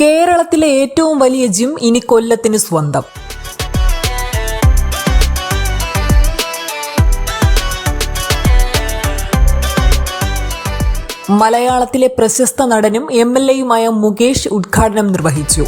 കേരളത്തിലെ ഏറ്റവും വലിയ ജിം ഇനി കൊല്ലത്തിന് സ്വന്തം. മലയാളത്തിലെ പ്രശസ്ത നടനും MLA-യുമായ മുകേഷ് ഉദ്ഘാടനം നിർവഹിച്ചു.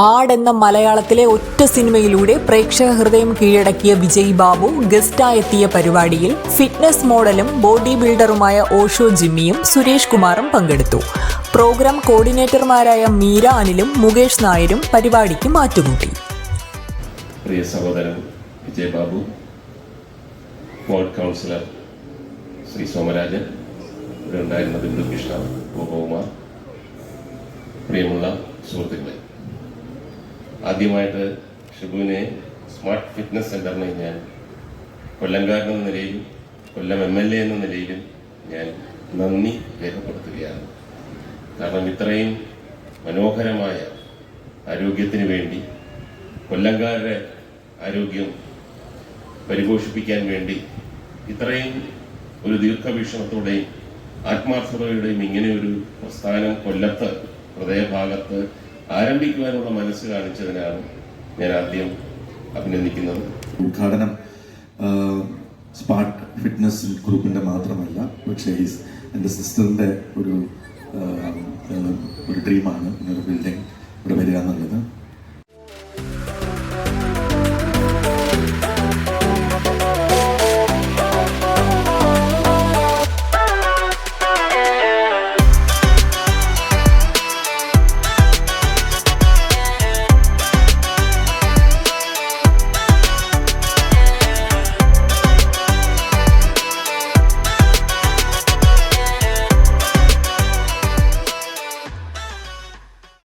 ആട് എന്ന മലയാളത്തിലെ ഒറ്റ സിനിമയിലൂടെ പ്രേക്ഷക ഹൃദയം കീഴടക്കിയ വിജയ് ബാബു ഗസ്റ്റായെത്തിയ പരിപാടിയിൽ ഫിറ്റ്നസ് മോഡലും ബോഡി ബിൽഡറുമായ ഓഷോ ജിമ്മിയും സുരേഷ് കുമാറും പങ്കെടുത്തു. പ്രോഗ്രാം കോർഡിനേറ്റർമാരായ മീര അനിലും മുകേഷ് നായരും പരിപാടിക്ക് മാറ്റുകൂട്ടി. പ്രിയ സഹോദരൻ വിജയ് ബാബു, വാർഡ് കൗൺസിലർ ശ്രീ സോമരാജൻ, ഇവിടെ ഉണ്ടായിരുന്ന ബിന്ദു കൃഷ്ണ, ഗോപകുമാർ, പ്രിയമുള്ള സുഹൃത്തുക്കളെ, ആദ്യമായിട്ട് ഷിബുവിനെ സ്മാർട്ട് ഫിറ്റ്നസ് സെൻ്ററിനെ ഞാൻ കൊല്ലംകാരൻ എന്ന നിലയിലും കൊല്ലം MLA എന്ന നിലയിലും ഞാൻ നന്ദി രേഖപ്പെടുത്തുകയാണ്. കാരണം ഇത്രയും മനോഹരമായ ആരോഗ്യത്തിന് വേണ്ടി, കൊല്ലംകാരുടെ ആരോഗ്യം പരിപോഷിപ്പിക്കാൻ വേണ്ടി ഇത്രയും ഒരു ദീർഘവീക്ഷണത്തോടെയും ആത്മാർത്ഥതയോടെയും ഇങ്ങനെയൊരു പ്രസ്ഥാനം കൊല്ലത്ത് ഹൃദയഭാഗത്ത് ആരംഭിക്കുവാനുള്ള മനസ്സ് കാണിച്ചതിനാണ് ഞാൻ ആദ്യം അഭിനന്ദിക്കുന്നത്. ഉദ്ഘാടനം സ്മാർട്ട് ഫിറ്റ്നസ് ഗ്രൂപ്പിന്റെ മാത്രമല്ല, പക്ഷേ എൻ്റെ സിസ്റ്ററിന്റെ ഒരു ഡ്രീമാണ് ഇങ്ങനൊരു ബിൽഡിംഗ് ഇവിടെ വരിക എന്നുള്ളത്.